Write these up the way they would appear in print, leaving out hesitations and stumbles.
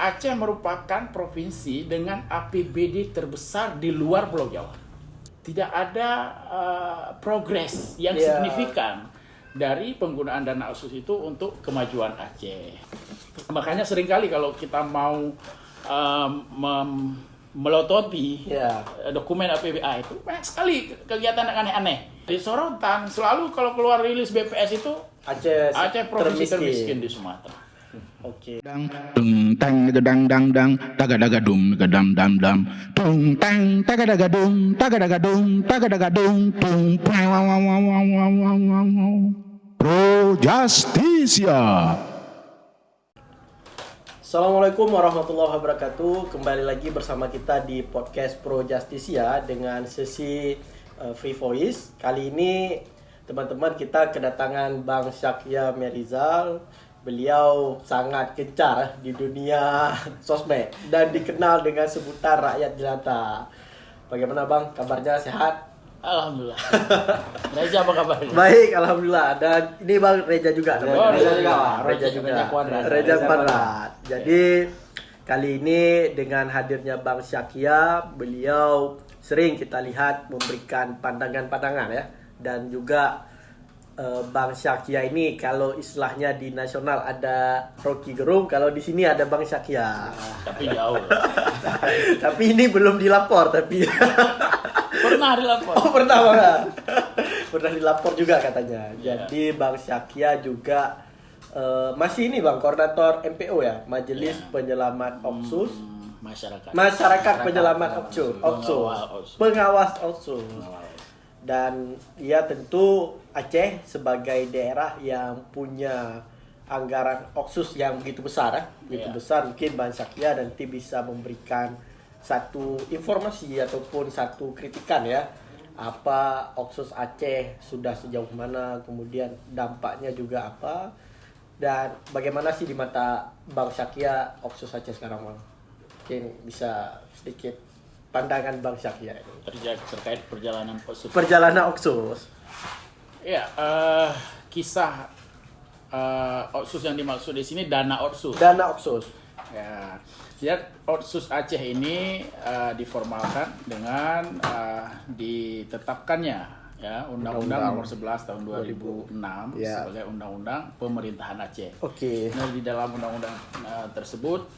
Aceh merupakan provinsi dengan APBD terbesar di luar Pulau Jawa. Tidak ada progres yang signifikan dari penggunaan dana otsus itu untuk kemajuan Aceh. Makanya seringkali kalau kita mau melototi dokumen APBA itu banyak sekali kegiatan yang aneh-aneh. Di sorotan selalu kalau keluar rilis BPS itu Aceh provinsi termiskin di Sumatera. Oke. Dung tang gedang dang dang daga dum gedam dam dam dung tang daga dung daga dung tung Pro Justisia. Assalamualaikum warahmatullahi wabarakatuh. Kembali lagi bersama kita di podcast Pro Justisia dengan sesi Free Voice. Kali ini teman-teman kita kedatangan Bang Syakya Merizal. Beliau sangat gencar di dunia sosmed dan dikenal dengan sebutan rakyat jelata. Bagaimana Bang? Kabarnya sehat? Alhamdulillah. Reza apa kabarnya? Baik, alhamdulillah. Dan ini Bang Reza juga. Reza juga. Reza Kuadrat. Jadi kali ini dengan hadirnya Bang Syakya, beliau sering kita lihat memberikan pandangan-pandangan ya. Dan juga Bang Syakya ini kalau istilahnya di nasional ada Rocky Gerung, kalau di sini ada Bang Syakya. Tapi jauh. Tapi ini belum dilapor tapi. Pernah dilapor. Oh, pernah Bang. Pernah dilapor juga katanya. Jadi Bang Syakya juga masih ini Bang, koordinator MPO ya, Majelis Penyelamat Otsus. Masyarakat Penyelamat Otsus. Pengawas Otsus. Dan ya tentu Aceh sebagai daerah yang punya anggaran otsus yang begitu besar begitu besar, mungkin Bang Syakya nanti bisa memberikan satu informasi ataupun satu kritikan ya, apa otsus Aceh sudah sejauh mana, kemudian dampaknya juga apa, dan bagaimana sih di mata Bang Syakya otsus Aceh sekarang Bang. Mungkin bisa sedikit pandangan Bang Syakya terkait perjalanan otsus. Perjalanan otsus. Ya, kisah otsus yang dimaksud di sini dana otsus. Dana otsus. Ya, jadi otsus Aceh ini diformalkan dengan ditetapkannya ya Undang-Undang Nomor 11 Tahun 2006 sebagai Undang-Undang Pemerintahan Aceh. Oke. Nah, di dalam undang-undang tersebut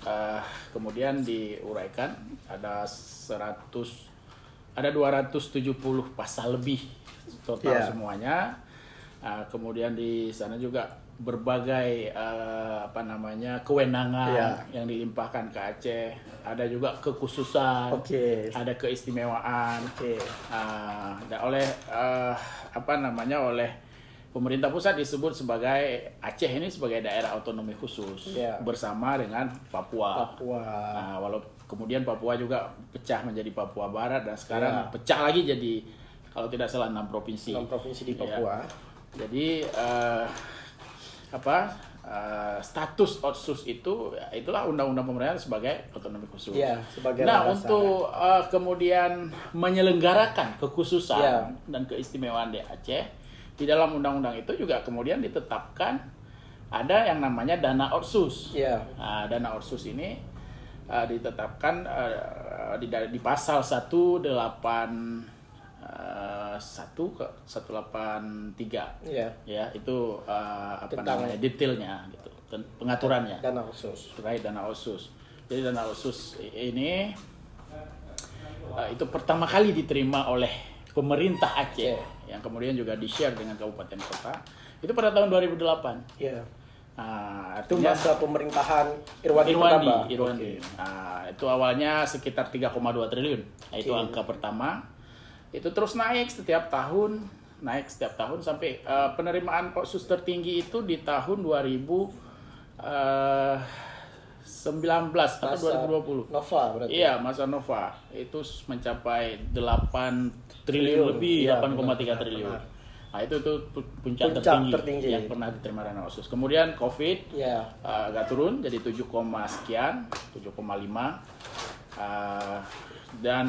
kemudian diuraikan ada 270 pasal lebih total semuanya. Kemudian di sana juga berbagai kewenangan yang dilimpahkan ke Aceh. Ada juga kekhususan, ada keistimewaan. Dan oleh oleh pemerintah pusat disebut sebagai Aceh ini sebagai daerah otonomi khusus bersama dengan Papua. Kemudian Papua juga pecah menjadi Papua Barat dan sekarang pecah lagi jadi kalau tidak salah 6 provinsi. 6 provinsi di Papua. Jadi status otsus itulah undang-undang pemerintahan sebagai otonomi khusus. Untuk kemudian menyelenggarakan kekhususan dan keistimewaan di Aceh, di dalam undang-undang itu juga kemudian ditetapkan ada yang namanya dana otsus. Dana otsus ini ditetapkan di pasal 183 ya itu detailnya gitu, pengaturannya dana otsus. Terkait dana otsus. Jadi dana otsus ini itu pertama kali diterima oleh pemerintah Aceh yang kemudian juga di-share dengan kabupaten kota itu pada tahun 2008. Itu masa pemerintahan Irwandi. Itu awalnya sekitar 3,2 triliun. Itu angka pertama. Itu terus naik setiap tahun sampai penerimaan otsus tertinggi itu di tahun 2019 atau 2020. Nova berarti. Iya, masa Nova. Itu mencapai 8 triliun lebih, 8,3 triliun. Nah, itu puncak tertinggi yang pernah diterima dana otsus. Kemudian Covid agak turun jadi 7, sekian, 7,5. Dan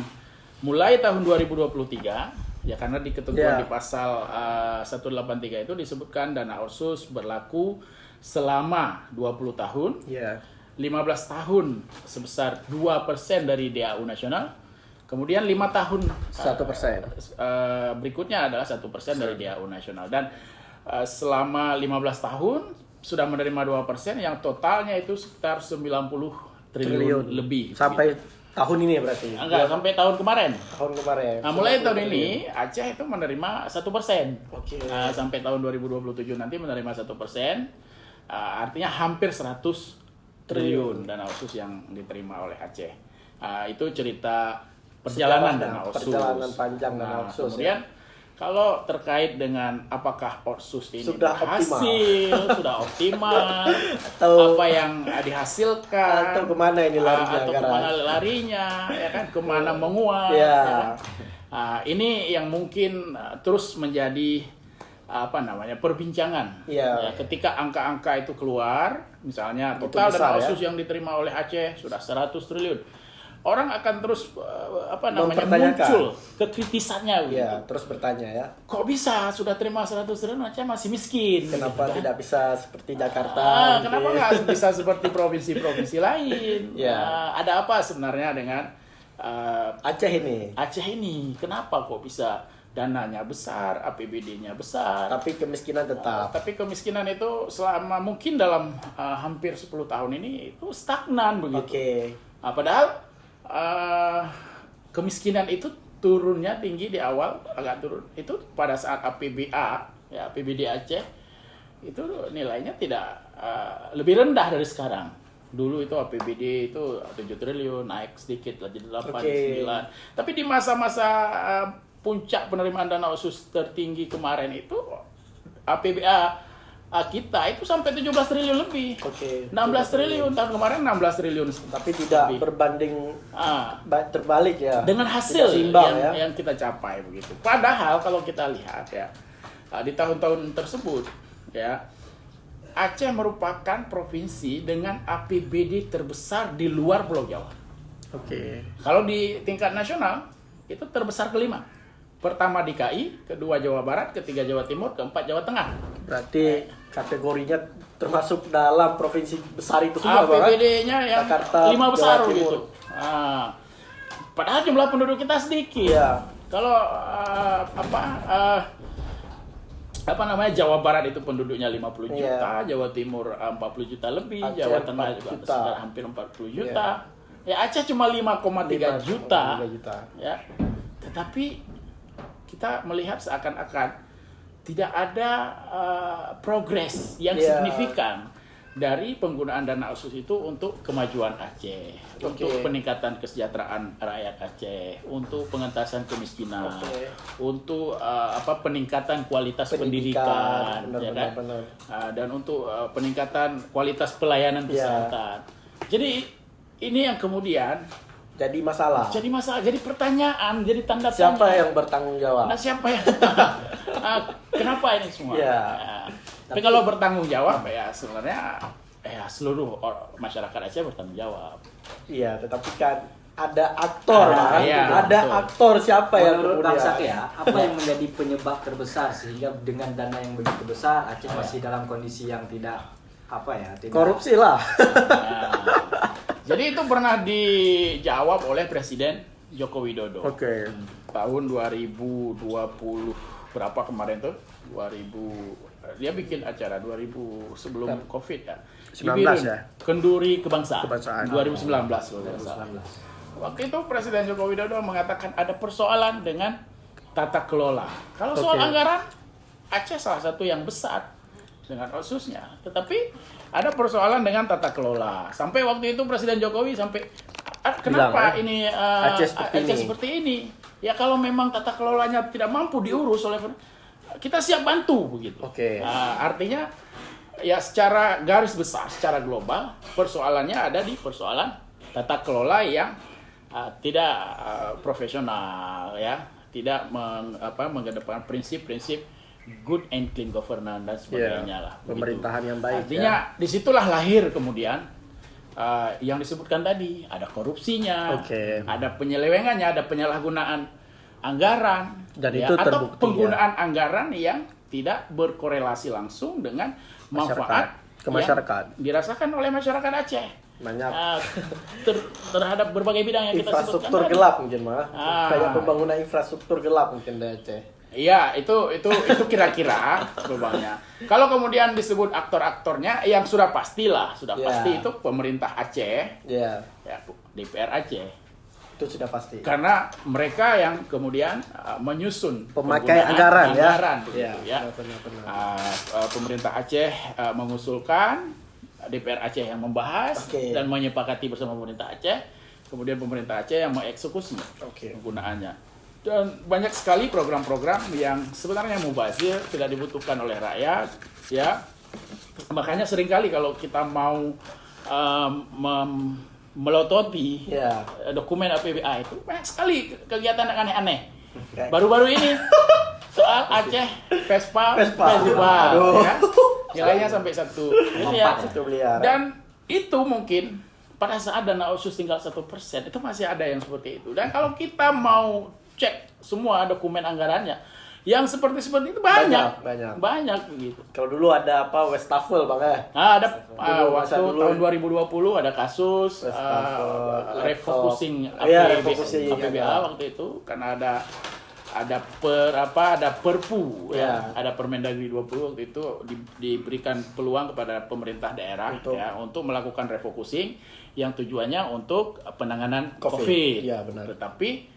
mulai tahun 2023 ya karena di ketentuan di pasal 183 itu disebutkan dana otsus berlaku selama 20 tahun 15 tahun sebesar 2% dari DAU nasional. Kemudian 5 tahun 1%. Berikutnya adalah 1% dari DAU nasional. Dan selama 15 tahun sudah menerima 2% yang totalnya itu sekitar 90 triliun lebih. Sampai tahun ini berarti? Enggak, sampai tahun kemarin. Tahun kemarin. Nah, mulai tahun ini Aceh itu menerima 1%. Oke. Sampai tahun 2027 nanti menerima 1%. Artinya hampir 100 triliun dana otsus yang diterima oleh Aceh. Itu cerita perjalanan dana otsus. Perjalanan panjang dana otsus. Kemudian kalau terkait dengan apakah otsus ini sudah berhasil, sudah optimal, atau apa yang dihasilkan, atau kemana ini larinya, atau kemana larinya, ya kan, kemana menguat, ya. Ya kan? Ini yang mungkin terus menjadi perbincangan. Ya. Ya, ketika angka-angka itu keluar, misalnya total dana otsus yang diterima oleh Aceh sudah 100 triliun. Orang akan terus muncul kekritisannya gitu. Ya, terus bertanya ya. Kok bisa sudah terima 100 triliun Aceh masih miskin? Kenapa gitu, tidak bisa seperti Jakarta? Kenapa nggak bisa seperti provinsi-provinsi lain? Ya. Ada apa sebenarnya dengan Aceh ini? Aceh ini? Kenapa kok bisa dananya besar, APBD-nya besar, tapi kemiskinan tetap. Tapi kemiskinan itu selama mungkin dalam hampir 10 tahun ini itu stagnan begitu. Oke. Padahal kemiskinan itu turunnya tinggi di awal, agak turun. Itu pada saat APBD Aceh itu nilainya tidak lebih rendah dari sekarang. Dulu itu APBD itu 7 triliun, naik sedikit lah jadi 8, 9. Tapi di masa-masa puncak penerimaan dana otsus tertinggi kemarin itu APBA kita itu sampai 17 triliun lebih. 16 triliun tahun kemarin, 16 triliun. Tapi tidak lebih berbanding terbalik ya. Dengan hasil seimbang, yang kita capai begitu. Padahal kalau kita lihat ya di tahun-tahun tersebut ya, Aceh merupakan provinsi dengan APBD terbesar di luar Pulau Jawa. Kalau di tingkat nasional itu terbesar kelima. Pertama DKI, kedua Jawa Barat, ketiga Jawa Timur, keempat Jawa Tengah. Berarti kategorinya termasuk dalam provinsi besar itu semua, APBD-nya yang Jakarta, 5 besar Jawa Timur. gitu. Padahal jumlah penduduk kita sedikit. Iya. Kalau Jawa Barat itu penduduknya 50 juta, Jawa Timur 40 juta lebih, Aceh Jawa Tengah juga sekitar hampir 40 juta. Ya Aceh cuma 5,3 juta. Ya. Tetapi kita melihat seakan-akan tidak ada progres yang signifikan dari penggunaan dana otsus itu untuk kemajuan Aceh, untuk peningkatan kesejahteraan rakyat Aceh, untuk pengentasan kemiskinan, untuk peningkatan kualitas pendidikan, dan untuk peningkatan kualitas pelayanan kesehatan. Jadi ini yang kemudian jadi masalah. Jadi pertanyaan, jadi tanda tanya. Siapa yang bertanggung jawab? Nah, siapa yang kenapa ini semua? Ya. Tapi kalau bertanggung jawab ya sebenarnya seluruh masyarakat Aceh bertanggung jawab. Iya, tetapi kan ada aktor, ada aktor siapa yang menurut Bang Satya, apa yang menjadi penyebab terbesar sehingga dengan dana yang begitu besar Aceh masih dalam kondisi yang tidak korupsi lah. Jadi itu pernah dijawab oleh Presiden Joko Widodo. Tahun 2020 berapa kemarin tuh? 2000 dia bikin acara 2000 sebelum Covid ya. 19 ya. Kenduri Kebangsaan. 2019 kalau tidak salah. Waktu itu Presiden Joko Widodo mengatakan ada persoalan dengan tata kelola. Kalau soal anggaran, Aceh salah satu yang besar dengan otsusnya. Tetapi ada persoalan dengan tata kelola. Sampai waktu itu Presiden Jokowi kenapa ini Aceh seperti ini? Ya kalau memang tata kelolanya tidak mampu diurus oleh kita siap bantu begitu. Artinya ya secara garis besar, secara global persoalannya ada di persoalan tata kelola yang tidak profesional ya, tidak mengedepankan prinsip-prinsip good and clean governance dan sebagainya lah. Pemerintahan yang baik. Artinya disitulah lahir kemudian yang disebutkan tadi, ada korupsinya, ada penyelewengannya, ada penyalahgunaan anggaran, dan itu atau penggunaan anggaran yang tidak berkorelasi langsung dengan manfaat ke masyarakat yang dirasakan oleh masyarakat Aceh. Banyak. Terhadap berbagai bidang yang kita sebutkan. Infrastruktur gelap mungkin mah. Kayak pembangunan infrastruktur gelap mungkin di Aceh. Iya, itu kira-kira bebannya. Kalau kemudian disebut aktor-aktornya, yang sudah pasti itu pemerintah Aceh, ya DPR Aceh. Itu sudah pasti. Karena mereka yang kemudian menyusun pemakai anggaran gitu, ya. Benar. Pemerintah Aceh mengusulkan, DPR Aceh yang membahas dan menyepakati bersama pemerintah Aceh, kemudian pemerintah Aceh yang mengeksekusi penggunaannya. Dan banyak sekali program-program yang sebenarnya mubazir, tidak dibutuhkan oleh rakyat, ya. Makanya seringkali kalau kita mau melototi dokumen APBA itu banyak sekali kegiatan yang aneh-aneh. Baru-baru ini soal Aceh Vespa Festival, ya. Nilainya sampai 1 miliar. Dan itu mungkin pada saat dana otsus tinggal 1%, itu masih ada yang seperti itu. Dan kalau kita mau cek semua dokumen anggarannya, yang seperti itu banyak gitu. Kalau dulu ada Westafel Bang ya? Ada waktu tahun 2020 ada kasus refocusing APBA waktu itu, karena ada Perpu ada Permendagri 20 waktu itu diberikan peluang kepada pemerintah daerah untuk melakukan refocusing yang tujuannya untuk penanganan COVID. Iya, benar. Tetapi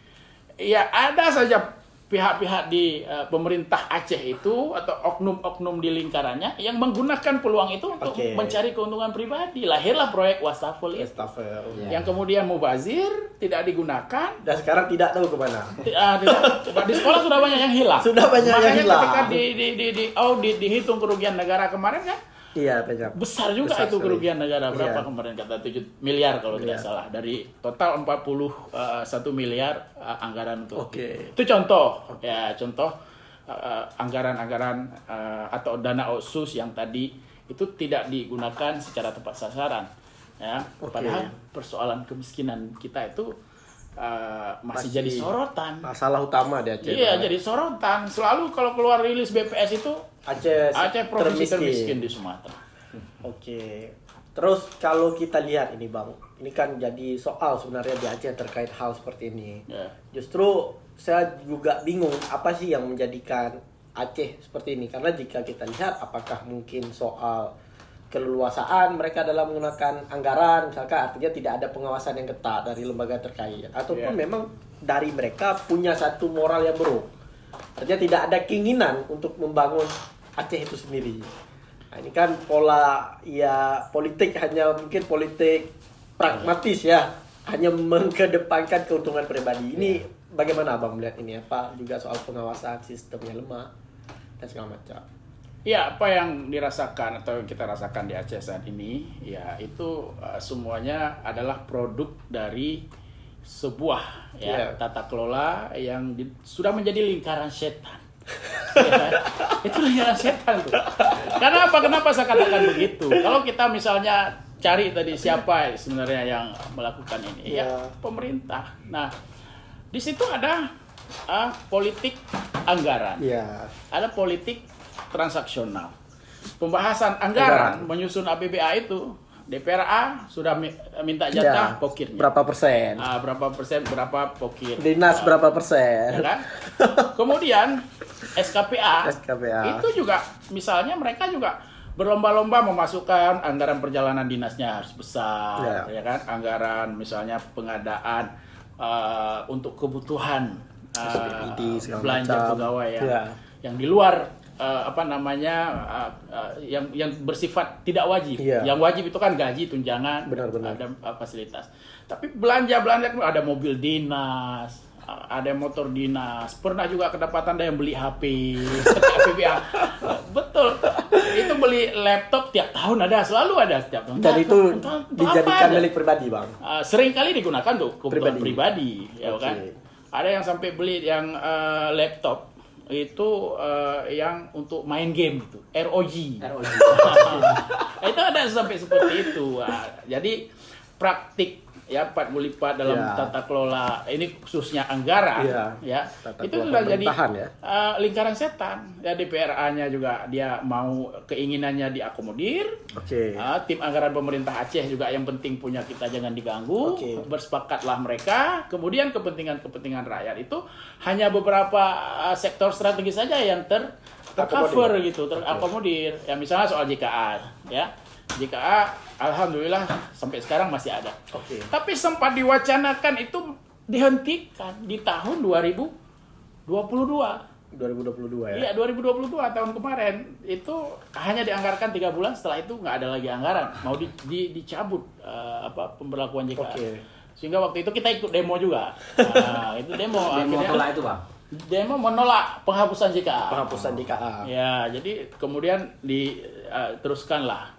ya ada saja pihak-pihak di pemerintah Aceh itu atau oknum-oknum di lingkarannya yang menggunakan peluang itu untuk mencari keuntungan pribadi. Lahirlah proyek Wastafel itu. Yang kemudian mubazir, tidak digunakan. Dan sekarang tidak tahu kemana. Di sekolah sudah banyak yang hilang. Makanya ketika dihitung kerugian negara kemarin kan, iya, banyak. Besar juga itu kerugian negara. Berapa kemarin kata 7 miliar kalau tidak salah. Dari total 41 miliar anggaran untuk itu contoh. Ya, contoh anggaran-anggaran atau dana otsus yang tadi itu tidak digunakan secara tepat sasaran. Ya, padahal persoalan kemiskinan kita itu masih jadi sorotan. Masalah utama di Aceh. Iya, jadi sorotan. Selalu kalau keluar rilis BPS itu Aceh provinsi termiskin di Sumatera. Terus kalau kita lihat ini Bang, ini kan jadi soal sebenarnya di Aceh terkait hal seperti ini. Justru saya juga bingung apa sih yang menjadikan Aceh seperti ini. Karena jika kita lihat apakah mungkin soal keleluasaan mereka dalam menggunakan anggaran, misalkan artinya tidak ada pengawasan yang ketat dari lembaga terkait, ataupun memang dari mereka punya satu moral yang buruk, artinya tidak ada keinginan untuk membangun Aceh itu sendiri. Nah, ini kan pola politik, hanya mungkin politik pragmatis hanya mengedepankan keuntungan pribadi. Ini bagaimana Abang melihat ini? Apa juga soal pengawasan sistemnya lemah dan segala macam? Ya, apa yang dirasakan atau yang kita rasakan di Aceh saat ini, ya itu semuanya adalah produk dari sebuah tata kelola yang sudah menjadi lingkaran setan. Itu lingkaran setan tuh. Kenapa saya katakan begitu? Kalau kita misalnya cari tadi siapa sebenarnya yang melakukan ini, pemerintah. Nah, di situ ada politik anggaran, ada politik transaksional. Pembahasan anggaran menyusun APBA itu DPRA sudah minta jatah pokirnya. Berapa persen? Berapa pokir? Dinas berapa persen? Ya kan? Kemudian SKPA itu juga misalnya mereka juga berlomba-lomba memasukkan anggaran perjalanan dinasnya harus besar, ya kan? Anggaran misalnya pengadaan untuk kebutuhan belanja pegawai yang di luar yang bersifat tidak wajib. Yang wajib itu kan gaji, tunjangan, ada fasilitas. Tapi belanja ada mobil dinas, ada motor dinas. Pernah juga kedapatan ada yang beli HP, APBA. Betul. Itu beli laptop tiap tahun selalu ada setiap tahun. Dan itu dijadikan milik pribadi, Bang. Sering kali digunakan untuk kebutuhan pribadi, ya kan? Ada yang sampai beli yang laptop itu yang untuk main game itu ROG. Itu ada sampai seperti itu. Jadi praktik ya 4 kali lipat dalam Ya. tata kelola ini khususnya anggaran ya Tata itu kelola sudah jadi pemerintahan, ya. lingkaran setan ya. DPRA-nya juga dia mau keinginannya diakomodir. Tim anggaran pemerintah Aceh juga yang penting punya kita jangan diganggu. Bersepakatlah mereka, kemudian kepentingan rakyat itu hanya beberapa sektor strategis saja yang tercover gitu, terakomodir. Ya misalnya soal JKA ya. JKA alhamdulillah sampai sekarang masih ada. Tapi sempat diwacanakan itu dihentikan di tahun 2022. 2022 ya. Iya, 2022 tahun kemarin itu hanya dianggarkan 3 bulan, setelah itu nggak ada lagi anggaran. Mau dicabut pemberlakuan JKA. Sehingga waktu itu kita ikut demo juga. Itu demo tolak itu, Bang. Demo menolak penghapusan JKA. Penghapusan JKA. Ya, jadi kemudian diteruskanlah.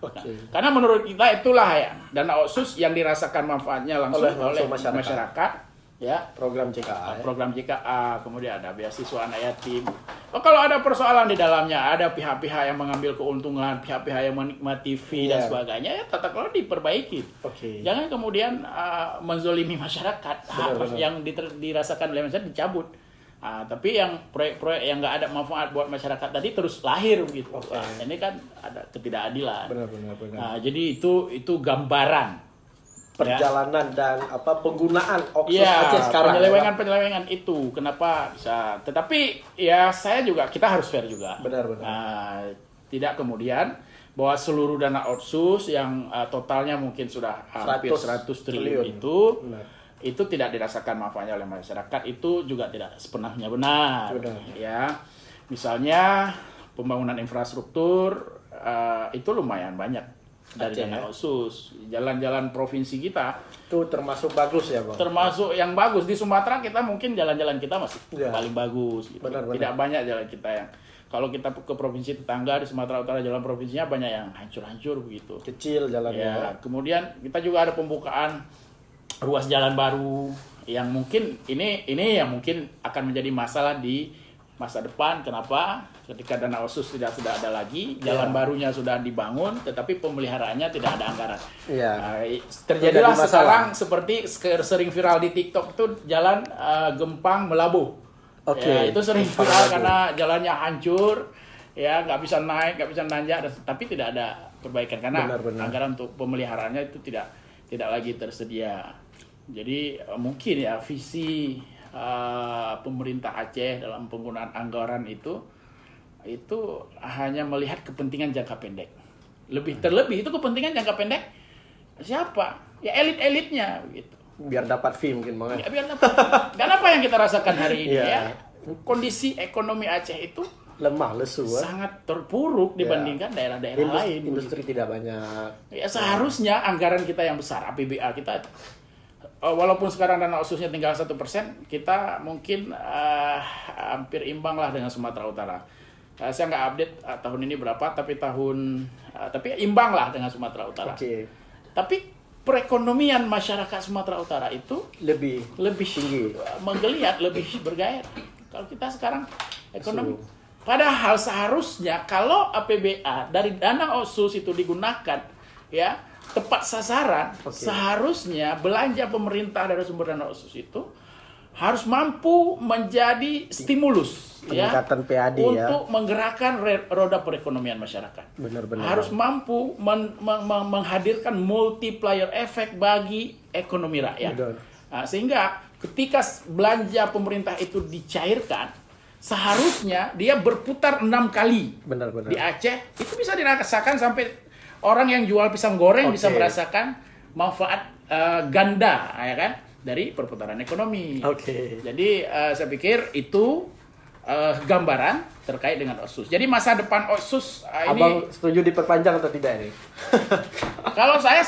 Karena menurut kita itulah ya dana otsus yang dirasakan manfaatnya langsung oleh masyarakat. Ya, program JKA. Program JKA, kemudian ada beasiswa anak yatim. Kalau ada persoalan di dalamnya, ada pihak-pihak yang mengambil keuntungan, pihak-pihak yang menikmati fee dan sebagainya, ya tata kelola diperbaiki. Jangan kemudian menzolimi masyarakat. Yang dirasakan oleh masyarakat dicabut. Tapi yang proyek-proyek yang nggak ada manfaat buat masyarakat tadi terus lahir begitu. Ini kan ada ketidakadilan. Benar. Jadi itu gambaran perjalanan dan penggunaan Otsus Aceh sekarang. Penyelewengan itu kenapa bisa. Tetapi ya kita harus fair juga. Benar. Tidak kemudian bahwa seluruh dana Otsus yang totalnya mungkin sudah hampir 100 triliun itu tidak dirasakan manfaatnya oleh masyarakat, itu juga tidak sepenuhnya benar. Ya, misalnya pembangunan infrastruktur itu lumayan banyak dari dana Otsus. Jalan-jalan provinsi kita itu termasuk bagus ya, Bang. Termasuk yang bagus di Sumatera, kita mungkin jalan-jalan kita masih paling bagus. Gitu. Tidak banyak jalan kita yang kalau kita ke provinsi tetangga di Sumatera Utara, jalan provinsinya banyak yang hancur-hancur begitu. Kecil jalannya. Ya, kemudian kita juga ada pembukaan ruas jalan baru yang mungkin ini yang mungkin akan menjadi masalah di masa depan. Kenapa? Ketika dana Otsus sudah ada lagi, jalan barunya sudah dibangun, tetapi pemeliharaannya tidak ada anggaran. Terjadilah sekarang seperti sering viral di TikTok itu jalan Gempang Melabuh. Itu sering viral karena jalannya hancur, ya nggak bisa naik, nggak bisa nanjak, tapi tidak ada perbaikan karena anggaran untuk pemeliharaannya itu tidak lagi tersedia. Jadi mungkin ya visi pemerintah Aceh dalam penggunaan anggaran itu hanya melihat kepentingan jangka pendek. Terlebih itu kepentingan jangka pendek siapa? Ya elit-elitnya gitu. Biar dapat fee mungkin, Bang. Ya, biar dapat. Dan apa yang kita rasakan hari ini ya? Kondisi ekonomi Aceh itu lemah, lesu, sangat terpuruk dibandingkan daerah-daerah lain. Industri tidak banyak. Ya seharusnya anggaran kita yang besar, APBA kita, walaupun sekarang dana Otsusnya tinggal 1%, kita mungkin hampir imbang lah dengan Sumatera Utara. Saya nggak update tahun ini berapa, tapi imbang lah dengan Sumatera Utara. Tapi perekonomian masyarakat Sumatera Utara itu lebih tinggi, menggeliat, lebih bergairah. Kalau kita sekarang ekonomi, padahal seharusnya kalau APBA dari dana Otsus itu digunakan ya tepat sasaran, seharusnya belanja pemerintah dari sumber dana Otsus itu harus mampu menjadi stimulus peningkatan PAD untuk menggerakkan roda perekonomian masyarakat. Benar-benar. Harus mampu menghadirkan multiplier efek bagi ekonomi rakyat. Sehingga ketika belanja pemerintah itu dicairkan, seharusnya dia berputar 6 kali. Di Aceh itu bisa dirasakan sampai orang yang jual pisang goreng bisa merasakan manfaat ganda, ya kan, dari perputaran ekonomi. Jadi saya pikir itu gambaran terkait dengan Otsus. Jadi masa depan Otsus Abang setuju diperpanjang atau tidak ini? Kalau saya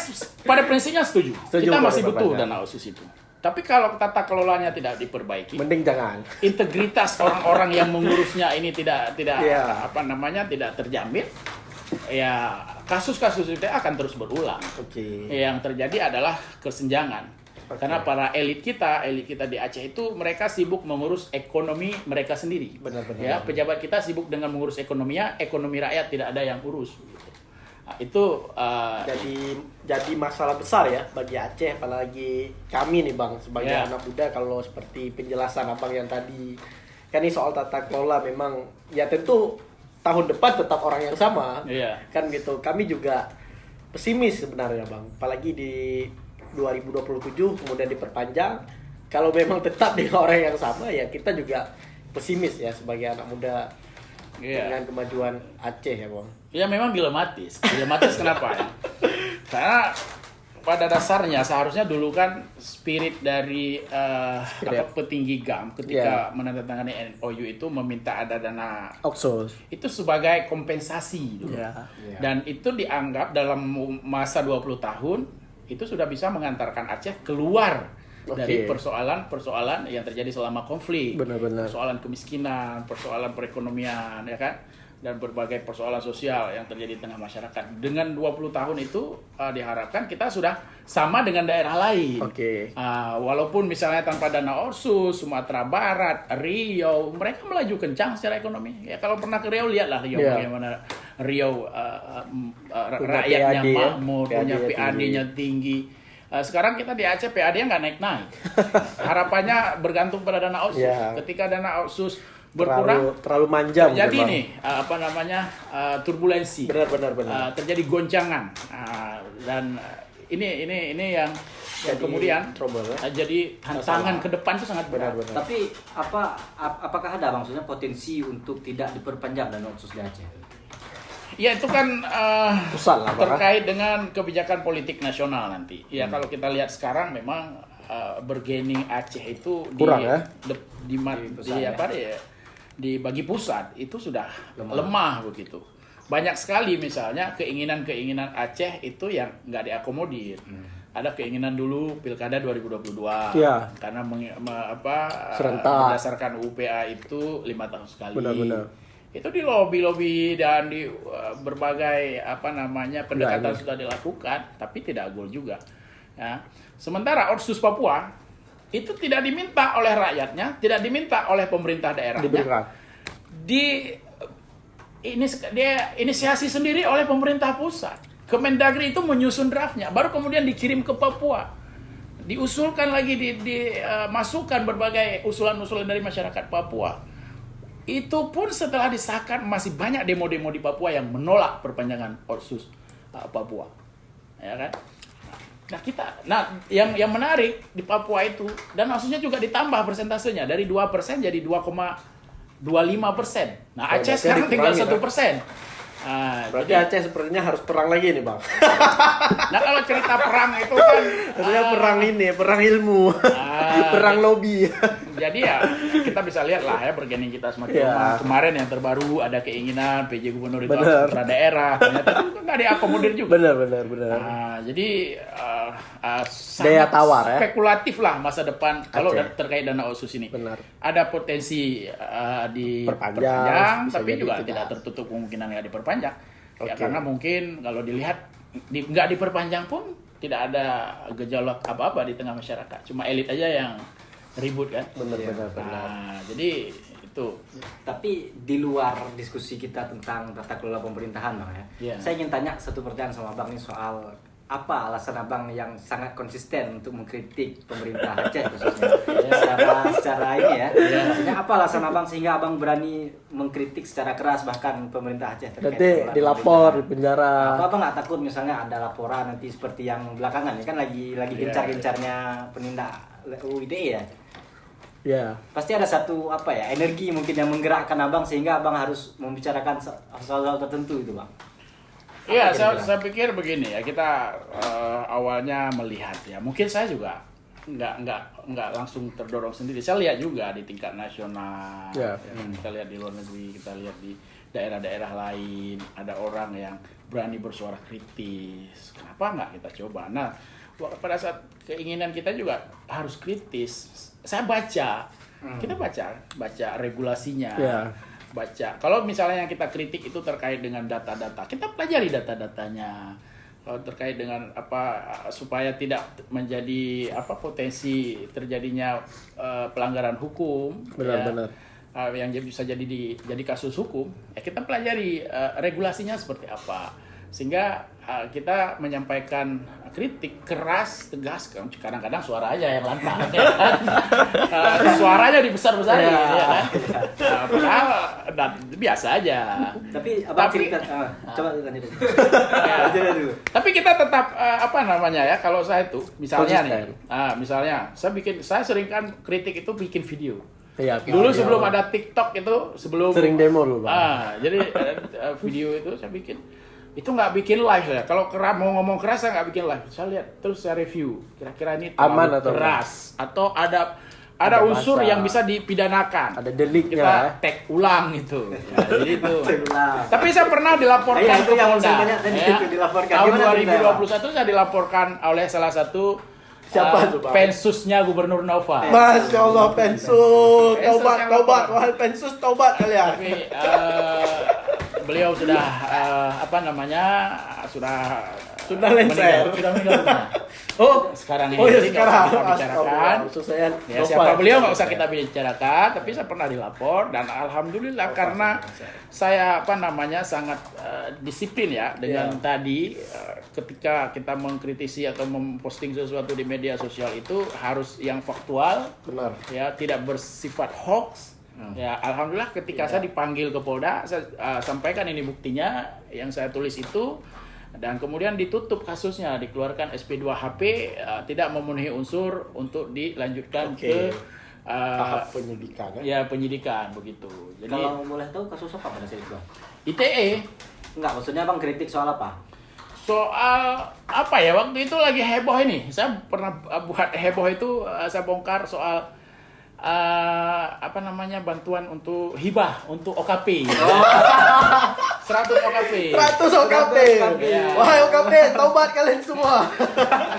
pada prinsipnya setuju. Kita masih butuh dana Otsus itu. Tapi kalau tata kelolanya tidak diperbaiki, mending jangan. Integritas orang-orang yang mengurusnya ini tidak terjamin. Ya kasus-kasus itu akan terus berulang. Yang terjadi adalah kesenjangan. Karena para elit kita di Aceh itu mereka sibuk mengurus ekonomi mereka sendiri. Benar-benar. Ya, pejabat kita sibuk dengan mengurus ekonomi rakyat tidak ada yang urus. Nah, itu jadi masalah besar ya bagi Aceh, apalagi kami nih Bang sebagai Ya. anak muda. Kalau seperti penjelasan Abang yang tadi kan ini soal tata kelola, memang ya tentu tahun depan tetap orang yang sama. Iya. Kan gitu. Kami juga pesimis sebenarnya Bang, apalagi di 2027 kemudian diperpanjang. Kalau memang tetap dengan orang yang sama, ya kita juga pesimis ya sebagai anak muda. Iya. Dengan kemajuan Aceh ya Bang. Ya memang dilematis. Dilematis kenapa ya? Karena pada dasarnya seharusnya dulu kan spirit dari petinggi GAM ketika menandatangani MOU itu meminta ada dana Opsus. itu sebagai kompensasi dulu. Dan itu dianggap dalam masa 20 tahun itu sudah bisa mengantarkan Aceh keluar dari persoalan-persoalan yang terjadi selama konflik. Benar-benar. Persoalan kemiskinan, persoalan perekonomian, ya kan? Dan berbagai persoalan sosial yang terjadi di tengah masyarakat. Dengan 20 tahun itu diharapkan kita sudah sama dengan daerah lain. Walaupun misalnya tanpa dana Otsus, Sumatera Barat, Riau, mereka melaju kencang secara ekonomi. Ya kalau pernah ke Riau, lihatlah Riau bagaimana Riau rakyatnya makmur, punya PAD-nya tinggi. Sekarang kita di Aceh PAD-nya nggak naik-naik. Harapannya bergantung pada dana Otsus. Ketika dana Otsus berkurang, terlalu manja. Jadi nih turbulensi. Benar. Terjadi goncangan. Dan ini yang kemudian jadi tantangan ke depan itu sangat berat. Tapi apakah ada maksudnya potensi untuk tidak diperpanjang dana Otsus di Aceh? Ya itu kan terkait dengan kebijakan politik nasional nanti. Ya kalau kita lihat sekarang memang bargaining Aceh itu di bagi pusat itu sudah lemah begitu. Banyak sekali misalnya keinginan-keinginan Aceh itu yang nggak diakomodir. Ada keinginan dulu pilkada 2022 karena berdasarkan UPA itu 5 tahun sekali. Benar. Itu di lobby dan di berbagai pendekatan sudah dilakukan, tapi tidak gol juga. Ya. Sementara Otsus Papua itu tidak diminta oleh rakyatnya, tidak diminta oleh pemerintah daerahnya. Dia inisiasi sendiri oleh pemerintah pusat. Kemendagri itu menyusun draftnya, baru kemudian dikirim ke Papua. Diusulkan lagi, dimasukkan berbagai usulan-usulan dari masyarakat Papua. Itu pun setelah disahkan masih banyak demo-demo di Papua yang menolak perpanjangan Otsus Papua, ya kan? Yang menarik di Papua itu, dan maksudnya juga ditambah persentasenya dari 2% jadi 2,25%. Nah Aceh sekarang tinggal 1%. Berarti Aceh sepertinya harus perang lagi nih Bang. Nah kalau cerita perang itu kan perang ilmu, perang lobby. Jadi ya kita bisa lihat lah ya bargaining kita semakin lemah. Kemarin yang terbaru ada keinginan PJ Gubernur itu putra daerah, ternyata itu nggak diakomodir juga. Benar. Jadi daya tawar ya. Spekulatif lah masa depan kalau terkait dana Otsus ini. Benar. Ada potensi diperpanjang, tapi juga tidak tertutup kemungkinan nggak diperpanjang. Ya karena mungkin kalau dilihat nggak diperpanjang pun tidak ada gejolak apa-apa di tengah masyarakat. Cuma elit aja yang ribut kan. Benar. Jadi itu. Tapi di luar diskusi kita tentang tata kelola pemerintahan Bang ya. Saya ingin tanya satu pertanyaan sama Abang nih soal apa alasan Abang yang sangat konsisten untuk mengkritik pemerintah Aceh khususnya secara ini ya. Maksudnya apa alasan Abang sehingga Abang berani mengkritik secara keras bahkan pemerintah Aceh terkait nanti dilapor di penjara. Apa Abang nggak takut misalnya ada laporan nanti seperti yang belakangan ini kan lagi gencar-gencarnya penindak UU ITE ya. Ya. Pasti ada satu energi mungkin yang menggerakkan Abang sehingga Abang harus membicarakan soal tertentu itu Bang. Iya, saya pikir begini ya, kita awalnya melihat ya, mungkin saya juga nggak langsung terdorong sendiri. Saya lihat juga di tingkat nasional, kita lihat di luar negeri, kita lihat di daerah-daerah lain, ada orang yang berani bersuara kritis. Kenapa nggak kita coba? Nah, pada saat keinginan kita juga harus kritis. Saya baca, kita baca regulasinya. Baca. Kalau misalnya yang kita kritik itu terkait dengan data-data, kita pelajari data-datanya. Kalau terkait dengan supaya tidak menjadi potensi terjadinya pelanggaran hukum, benar. Yang bisa jadi kasus hukum, ya kita pelajari regulasinya seperti apa. Sehingga kita menyampaikan kritik keras, tegas, kadang-kadang suara aja yang lantang, ya kan? Suaranya dibesar-besarin, ya kan? Padahal biasa aja. Tapi abang cerita, coba lanjut dulu. Tapi kita tetap kalau saya itu misalnya nih, misalnya saya sering kan kritik itu bikin video. Iya, dulu sebelum ada TikTok itu, sering demo dulu, Bang. Jadi video itu saya bikin. Itu nggak bikin live ya. Kalau mau ngomong keras saya nggak bikin live. Saya lihat terus saya review. Kira-kira ini aman atau keras atau ada unsur bahasa yang bisa dipidanakan. Ada deliknya. Kita tag ulang itu. Ya, jadi itu. Tapi saya pernah dilaporkan ke Polda. Tahun 2021 saya dilaporkan oleh salah satu siapa tuh, Bang? Pensusnya Gubernur Nova. Masya Allah, Pensus. Tobat. Wahai Pensus, tobat kalian. Tapi beliau sudah sudah lengser. Sudah meninggal. Sekarang ini sekarang kita bicarakan. Siapa beliau nggak usah kita bicarakan, tapi saya pernah dilapor dan alhamdulillah karena saya sangat disiplin ya dengan tadi ketika kita mengkritisi atau memposting sesuatu di media sosial itu harus yang faktual, benar. Ya, tidak bersifat hoax. Ya, alhamdulillah ketika saya dipanggil ke Polda, saya sampaikan ini buktinya yang saya tulis itu, dan kemudian ditutup kasusnya, dikeluarkan SP2HP, tidak memenuhi unsur untuk dilanjutkan ke tahap penyidikan. Ya, penyidikan begitu. Jadi kalau boleh tahu kasus apa pada saat itu? ITE. Enggak, maksudnya Bang kritik soal apa? Soal apa ya, waktu itu lagi heboh ini. Saya pernah buat heboh itu, saya bongkar soal bantuan untuk hibah untuk OKP. 100 OKP. 100 OKP. Ya. Wahai OKP, taubat kalian semua.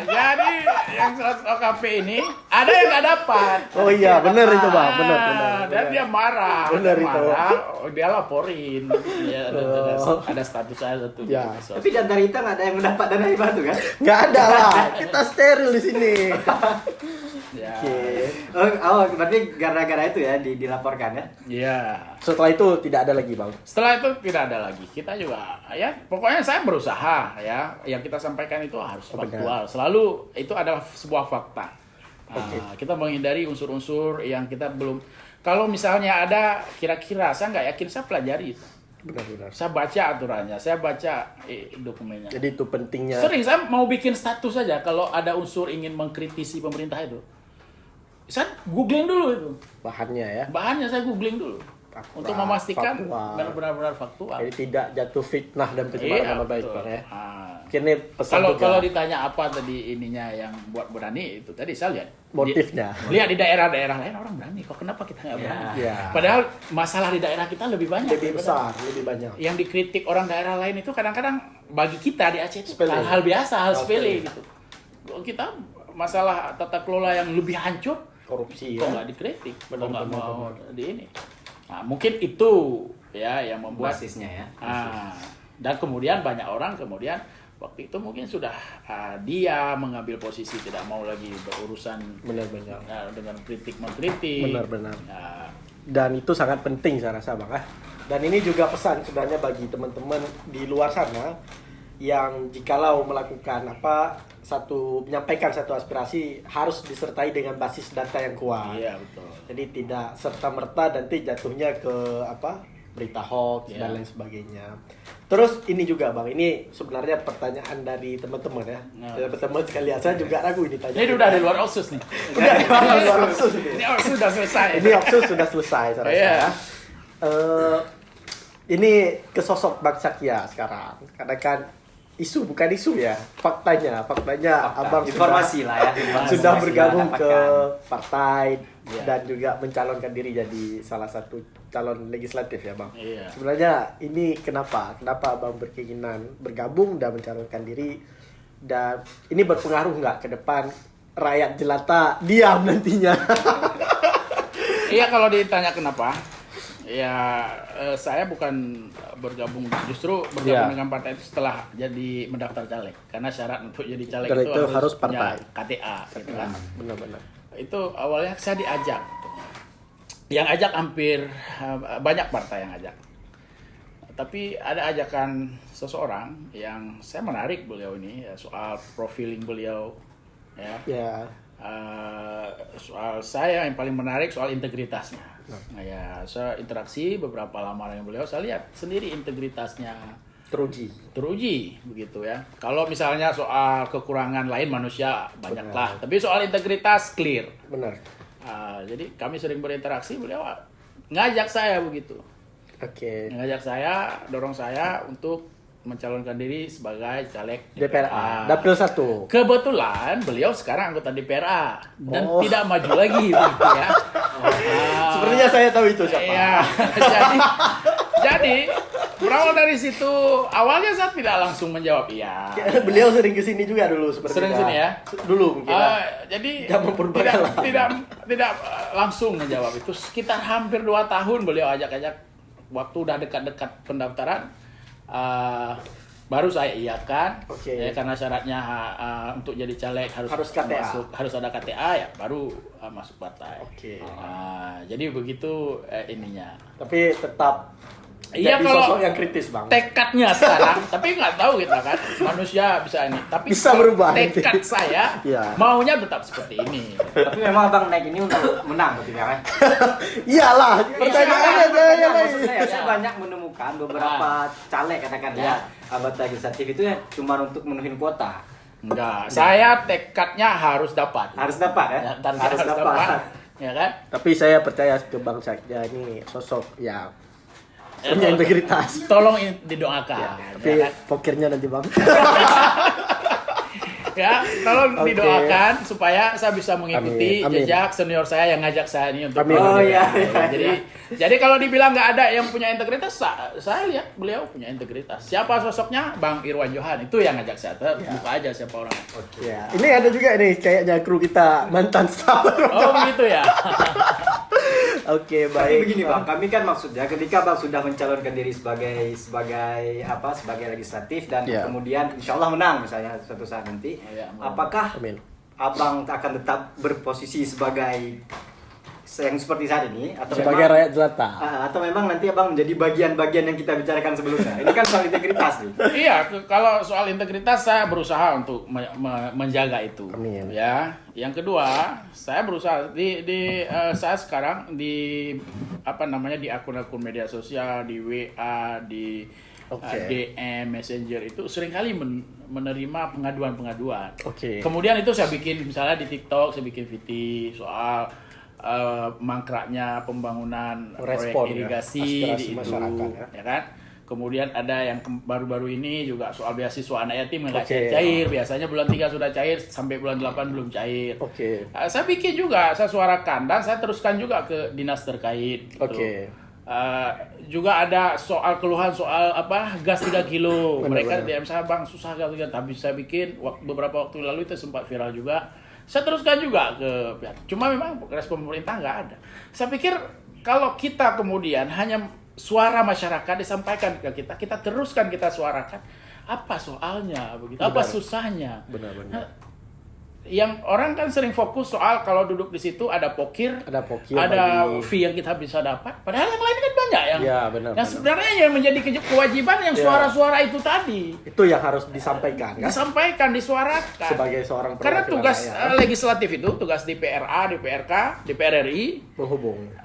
Jadi yang 100 OKP ini ada yang nggak dapat. Oh iya, benar itu, Bang. Benar. Dan dia marah. Benar itu. Dia laporin. Ya, ada status saya satu. Ya. Tapi di antara kita nggak ada yang mendapat dana hibah tuh kan? Nggak ada lah. Kita steril di sini. Ya. Berarti gara-gara itu ya dilaporkan ya? Iya. Setelah itu tidak ada lagi, Bang. Setelah itu tidak ada lagi. Kita juga ya pokoknya saya berusaha ya, yang kita sampaikan itu harus faktual. Selalu itu adalah sebuah fakta. Kita menghindari unsur-unsur yang kita belum. Kalau misalnya ada kira-kira saya nggak yakin, saya pelajari itu. Benar. Saya baca aturannya, saya baca dokumennya. Jadi itu pentingnya. Sering saya mau bikin status saja kalau ada unsur ingin mengkritisi pemerintah itu. Saya googling dulu itu. Bahannya saya googling dulu. Untuk memastikan benar-benar faktual. Jadi tidak jatuh fitnah dan pencemaran nama baik, Bang ya. Kini pesan kalau ditanya apa tadi ininya yang buat berani itu tadi saya lihat motifnya. Lihat di daerah-daerah lain orang berani, kok kenapa kita nggak berani? Padahal masalah di daerah kita lebih banyak. Lebih besar, lebih banyak. Yang dikritik orang daerah lain itu kadang-kadang bagi kita di Aceh itu hal biasa, hal sepele gitu. Kita masalah tata kelola yang lebih hancur, korupsi kok nggak dikritik, kok nggak mau di ini. Nah, mungkin itu ya yang membuat basisnya ya. Dan kemudian banyak orang waktu itu mungkin sudah dia mengambil posisi tidak mau lagi berurusan benar-benar dengan kritik mengkritik. Benar-benar. Dan itu sangat penting saya rasa, Bang. Dan ini juga pesan sebenarnya bagi teman-teman di luar sana yang jikalau melakukan menyampaikan satu aspirasi harus disertai dengan basis data yang kuat. Iya, betul. Jadi tidak serta-merta nanti jatuhnya ke berita hoax dan lain sebagainya. Terus ini juga, Bang, ini sebenarnya pertanyaan dari teman-teman ya. Teman-teman sekalian, saya juga ragu ini tanya. Ini udah di luar OPSUS nih. Udah di luar OPSUS ini. Ini OPSUS sudah selesai. Ini OPSUS sudah selesai, saya rasa. Ini ke sosok Bang Syakia sekarang. Karena kan bukan isu ya, faktanya Abang informasi lah ya. Sudah bergabung ke partai dan juga mencalonkan diri jadi salah satu calon legislatif ya, Bang. Sebenarnya ini kenapa Abang berkeinginan bergabung dan mencalonkan diri, dan ini berpengaruh nggak ke depan rakyat jelata diam nantinya? Iya, kalau ditanya kenapa, ya saya bukan justru bergabung dengan partai itu setelah jadi mendaftar caleg, karena syarat untuk jadi caleg itu harus partai KTA gitu kan. Benar-benar. Itu awalnya saya diajak, yang ajak hampir banyak partai yang ajak, tapi ada ajakan seseorang yang saya menarik beliau ini ya, soal profiling beliau ya. Soal saya yang paling menarik soal integritasnya. Nah, ya saya interaksi beberapa lama dengan beliau, saya lihat sendiri integritasnya teruji begitu ya. Kalau misalnya soal kekurangan lain manusia banyaklah, tapi soal integritas clear. Benar. Jadi kami sering berinteraksi, beliau ngajak saya begitu. Ngajak saya, dorong saya untuk mencalonkan diri sebagai caleg DPRA. Dapil 1. Kebetulan beliau sekarang anggota DPRA dan tidak maju lagi begitu ya. Sepertinya saya tahu itu siapa. Iya. Jadi berawal dari situ, awalnya saya tidak langsung menjawab iya. Beliau sering kesini juga dulu seperti sering sini ya. Dulu mungkin. Jadi tidak langsung menjawab itu. Sekitar hampir 2 tahun beliau ajak-ajak, waktu udah dekat-dekat pendaftaran, baru saya iakan. Ya, karena syaratnya untuk jadi caleg harus KTA. harus ada KTA ya, baru masuk partai. Jadi begitu ininya. Tapi tetap iya, jadi kalau sosok yang kritis, Bang. Tekadnya sekarang, tapi nggak tahu kita kan, manusia bisa ini. Tapi bisa berubah. Tekad saya maunya tetap seperti ini. Tapi memang Abang naik ini untuk menang berarti kan? Iyalah, pertanyaannya maksud saya banyak menemukan beberapa caleg katakan ya, anggota legislatif itu ya cuma untuk menuhin kuota. Enggak, saya tekadnya harus dapat. Harus dapat ya? Harus dapat. Ya kan? Tapi saya percaya ke Bang Syakya ini sosok yang punya integritas. Tolong didoakan. Tapi pokirnya nanti, Bang. Ya, tolong didoakan supaya saya bisa mengikuti jejak senior saya yang ngajak saya ini untuk Jadi kalau dibilang nggak ada yang punya integritas, saya lihat beliau punya integritas. Siapa sosoknya? Bang Irwan Johan, itu yang ngajak saya. Buka aja siapa orang. Ini ada juga nih kayaknya kru kita mantan staff. Oh begitu ya. Baik. Tapi begini Bang, kami kan maksudnya ketika Bang sudah mencalonkan diri sebagai legislatif dan kemudian insya Allah menang misalnya suatu saat nanti, apakah Abang akan tetap berposisi sebagai yang seperti saat ini atau sebagai rakyat jelata? Atau memang nanti Abang menjadi bagian-bagian yang kita bicarakan sebelumnya? Ini kan soal integritas nih. Iya, kalau soal integritas saya berusaha untuk menjaga itu. Ya. Yang kedua, saya berusaha saya sekarang di di akun-akun media sosial, di WA, di DM, Messenger itu seringkali menerima pengaduan-pengaduan. Kemudian itu saya bikin misalnya di TikTok, saya bikin VT soal mangkraknya pembangunan proyek irigasi di itu, ya kan? Kemudian ada yang baru-baru ini juga soal beasiswa anak yatim nggak cair. Biasanya bulan 3 sudah cair, sampai bulan 8 belum cair. Saya bikin juga, saya suarakan dan saya teruskan juga ke dinas terkait. Juga ada soal keluhan soal gas 3 kilo. Mereka DM saya, Bang susah gas 3, tapi saya bikin beberapa waktu lalu itu sempat viral juga. Saya teruskan juga ke pihak. Cuma memang respon pemerintah nggak ada. Saya pikir kalau kita kemudian hanya suara masyarakat disampaikan ke kita teruskan, kita suarakan. Apa soalnya begitu? Apa susahnya? Benar. Yang orang kan sering fokus soal kalau duduk di situ ada pokir, ada fee yang kita bisa dapat. Padahal yang lain kan banyak yang sebenarnya yang menjadi kewajiban yang suara-suara itu tadi. Itu yang harus disampaikan, kan? Disampaikan, disuarakan. Sebagai seorang karena tugas legislatif itu, tugas DPRA, DPRK, DPR RI menghubung.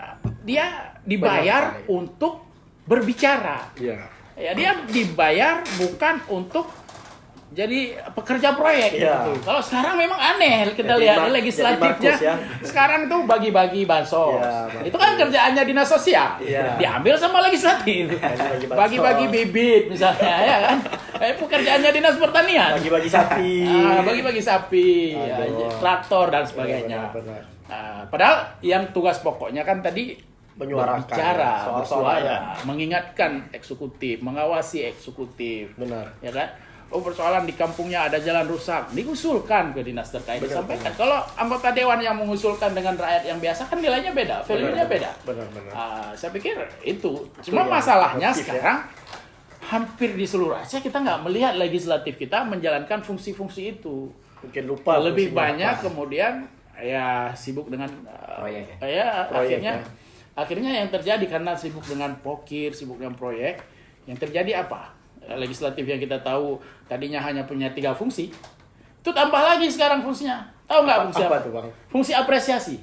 Dia dibayar untuk berbicara. Ya, dia dibayar bukan untuk jadi pekerja proyek gitu. Kalau sekarang memang aneh kita lihat legislatifnya. Sekarang itu bagi-bagi bansos. Itu kan kerjaannya dinas sosial. Diambil sama legislatif. Bagi-bagi bibit misalnya ya kan. Pekerjaannya dinas pertanian. Bagi-bagi sapi. Bagi-bagi sapi, traktor dan sebagainya. Padahal yang tugas pokoknya kan tadi berbicara, bersuara, mengingatkan eksekutif, mengawasi eksekutif. Ya kan? Persoalan di kampungnya ada jalan rusak, diusulkan ke dinas terkait, disampaikan. Kalau anggota dewan yang mengusulkan dengan rakyat yang biasa kan nilainya beda, value-nya beda. Saya pikir itu. Cuma masalahnya sekarang hampir di seluruh Aceh kita nggak melihat legislatif kita menjalankan fungsi-fungsi itu. Mungkin lupa. Lebih banyak kemudian ya sibuk dengan proyek. Akhirnya yang terjadi karena sibuk dengan pokir, sibuk dengan proyek. Yang terjadi apa? Legislatif yang kita tahu tadinya hanya punya 3 fungsi, itu tambah lagi sekarang fungsinya. Tahu nggak fungsi apa? Tuh, Bang? Fungsi apresiasi.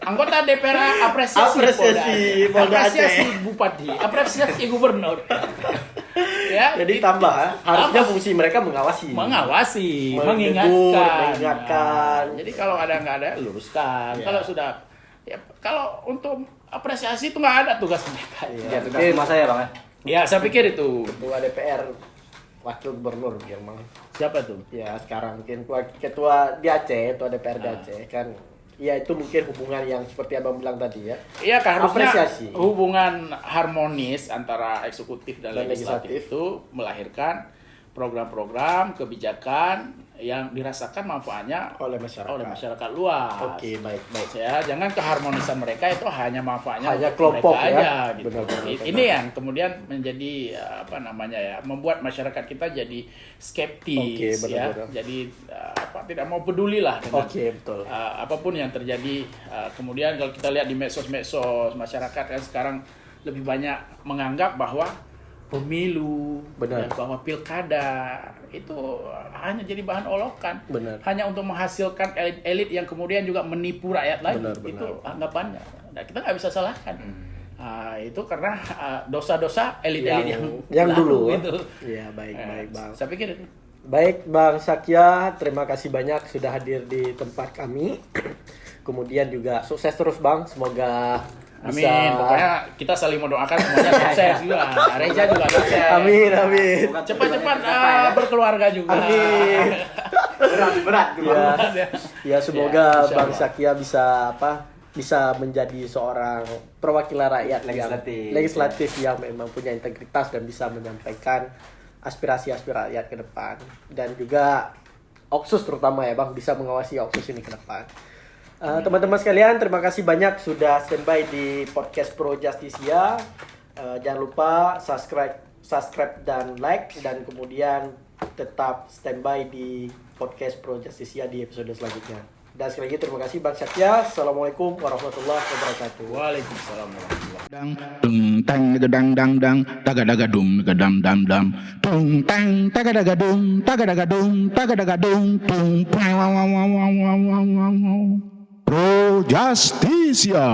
Anggota DPR apresiasi Polda apresiasi Aceh. bupati, apresiasi gubernur. Ya, Jadi tambah, harusnya fungsi mereka mengawasi, mengingatkan. Jadi kalau ada nggak ada luruskan. Kalau sudah, ya kalau untuk apresiasi itu nggak ada tugas mereka. Ya, tugas cuma saya Bang. Ya, saya pikir itu. Ketua DPR, wakil gubernur memang. Siapa tuh? Ya sekarang mungkin ketua di Aceh, ketua DPR di Aceh kan. Ya itu mungkin hubungan yang seperti abang bilang tadi ya. Iya, harusnya apresiasi. Hubungan harmonis antara eksekutif dan legislatif itu melahirkan program-program kebijakan yang dirasakan manfaatnya oleh masyarakat luas. Oke, baik. Ya, jangan keharmonisan mereka itu hanya manfaatnya hanya untuk kelompok mereka ya. aja gitu. Benar. Ini yang kemudian menjadi membuat masyarakat kita jadi skeptis. Oke, ya. benar. Jadi tidak mau peduli lah dengan betul. apapun yang terjadi. Kemudian kalau kita lihat di medsos masyarakat kan sekarang lebih banyak menganggap bahwa pemilu, Benar. bahwa pilkada itu hanya jadi bahan olokan, Benar. hanya untuk menghasilkan elit yang kemudian juga menipu rakyat lagi. Benar. Itu anggapannya. Nah, kita nggak bisa salahkan. Itu karena dosa-dosa elit-elit yang dulu gitu. Iya, baik Bang. Saya pikir itu. Baik Bang Syakya, terima kasih banyak sudah hadir di tempat kami. Kemudian juga sukses terus Bang, semoga Amin. bisa. Pokoknya kita saling mendoakan semuanya sukses juga. Reza juga sukses. Amin. Cepat-cepat berkeluarga juga. Amin. Berat. Ya semoga Ya, Bang Syakya bisa menjadi seorang perwakilan rakyat legislatif yang memang punya integritas dan bisa menyampaikan aspirasi-aspirasi rakyat ke depan, dan juga Oksus terutama ya Bang bisa mengawasi Oksus ini ke depan. Teman-teman sekalian, terima kasih banyak sudah standby di podcast Pro Justisia. Jangan lupa subscribe dan like, dan kemudian tetap standby di podcast Pro Justisia di episode selanjutnya. Dan sekali lagi terima kasih Bang Syakya. Assalamualaikum warahmatullahi wabarakatuh. Waalaikumsalam warahmatullahi wabarakatuh. Dung tang gedang dang dang daga daga dum gedam dam dam tung tang daga daga dum tung wow wow wow wow wow wow wow. Pro Justisia.